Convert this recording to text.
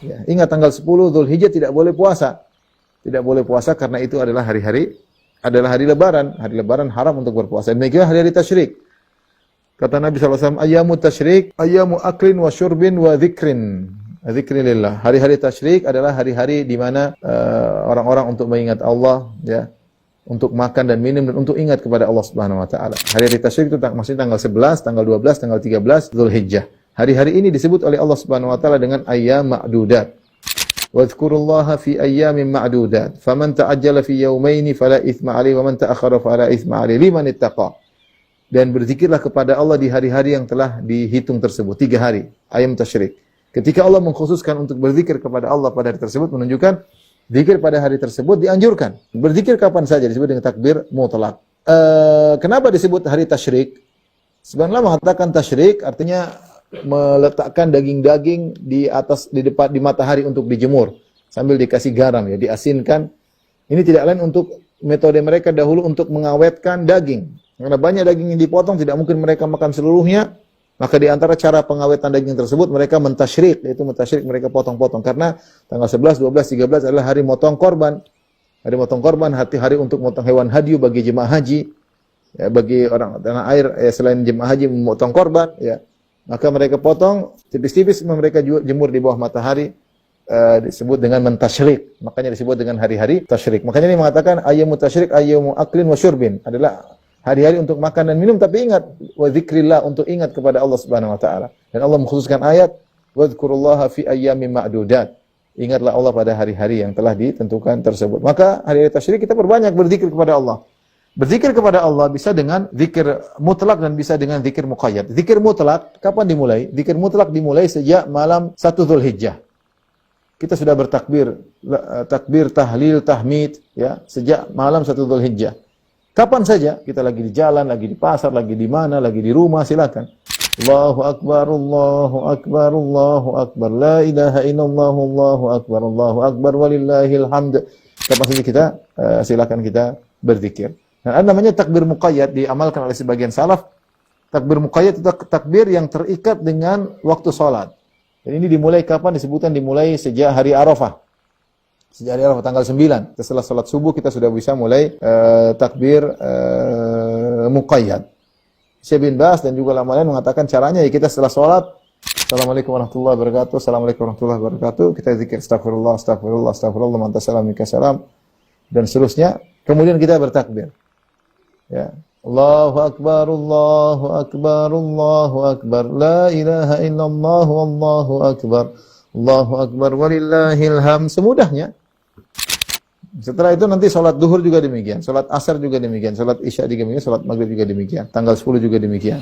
Ya, ingat tanggal 10 Dzulhijjah tidak boleh puasa. Tidak boleh puasa karena itu adalah hari hari lebaran. Hari lebaran haram untuk berpuasa. Demikian hari-hari tasyrik. Kata Nabi SAW, ayyamu tasyrik, ayyamu aklin wa syurbin wa dzikrin. Dzikrilillah. Hari-hari tasyrik adalah hari-hari di mana orang-orang untuk mengingat Allah, ya, untuk makan dan minum dan untuk ingat kepada Allah Subhanahu wa taala. Hari-hari tasyrik itu maksudnya tanggal 11, tanggal 12, tanggal 13 Dzulhijjah. Hari-hari ini disebut oleh Allah Subhanahu wa taala dengan ayyam ma'dudat. Wadhkurullaha fi ayyamin ma'dudat. Faman ta'ajjala fi yawmaini fala itsma 'alaihi wa man ta'akhkhara fala itsma 'alaihi liman ittaqa. Dan berzikirlah kepada Allah di hari-hari yang telah dihitung tersebut, 3 hari, ayyam tasyrik. Ketika Allah mengkhususkan untuk berzikir kepada Allah pada hari tersebut, menunjukkan zikir pada hari tersebut dianjurkan. Berzikir kapan saja disebut dengan takbir mutlak. Kenapa disebut hari tasyrik? Sebenarnya mengatakan tasyrik artinya meletakkan daging-daging di depan di matahari untuk dijemur sambil dikasih garam, ya, diasinkan. Ini tidak lain untuk metode mereka dahulu untuk mengawetkan daging. Karena banyak daging yang dipotong, tidak mungkin mereka makan seluruhnya. Maka di antara cara pengawetan daging tersebut, mereka mentasyrik, yaitu mentasyrik mereka potong-potong. Karena tanggal 11, 12, 13 adalah hari motong korban. Hari motong korban, hari untuk motong hewan hadyu bagi jemaah haji. Ya, bagi orang tanah air, ya, selain jemaah haji memotong korban, ya, maka mereka potong tipis-tipis, mereka jemur di bawah matahari. Disebut dengan mentasyrik. Makanya disebut dengan hari-hari tasyrik. Makanya ini mengatakan ayyamu tasyrik, ayyamu aklin wa syurbin. Adalah hari-hari untuk makan dan minum, tapi ingat wa dzikrillah, untuk ingat kepada Allah Subhanahu wa taala. Dan Allah mengkhususkan ayat wadhkurullaha fi ayyamin ma'dudat. Ingatlah Allah pada hari-hari yang telah ditentukan tersebut. Maka hari-hari tasyrik kita perbanyak berzikir kepada Allah. Berzikir kepada Allah bisa dengan zikir mutlak dan bisa dengan zikir muqayyad. Zikir mutlak kapan dimulai? Zikir mutlak dimulai sejak malam 1 Dzulhijjah. Kita sudah bertakbir, takbir, tahlil, tahmid, ya, sejak malam 1 Dzulhijjah. Kapan saja, kita lagi di jalan, lagi di pasar, lagi di mana, lagi di rumah, silakan. Allahu Akbar, Allahu Akbar, Allahu Akbar, la ilaha illallah, Allahu Akbar, Allahu Akbar, walillahil hamd. Kapan saja kita, silakan kita berzikir. Nah, ada namanya takbir muqayyad, diamalkan oleh sebagian salaf. Takbir muqayyad itu takbir yang terikat dengan waktu sholat. Dan ini dimulai kapan? Disebutkan dimulai sejak hari Arafah. Sejak hari Arafah tanggal 9, setelah salat subuh kita sudah bisa mulai takbir muqayyad. Syekh bin Baz dan juga ulama lain mengatakan caranya ya kita setelah salat, Assalamualaikum warahmatullahi wabarakatuh, Assalamualaikum warahmatullahi wabarakatuh, kita zikir astagfirullah, astagfirullah, astagfirullah, man tasalam minka salam, dan seterusnya. Kemudian kita bertakbir. Ya. Allahu Akbar, Allahu Akbar, Allahu Akbar, la ilaha illallah, Allahu Akbar, Allahu Akbar, walillahil hamd. Semudahnya. Setelah itu nanti sholat duhur juga demikian, sholat asar juga demikian, sholat isya juga demikian, sholat maghrib juga demikian, tanggal 10 juga demikian.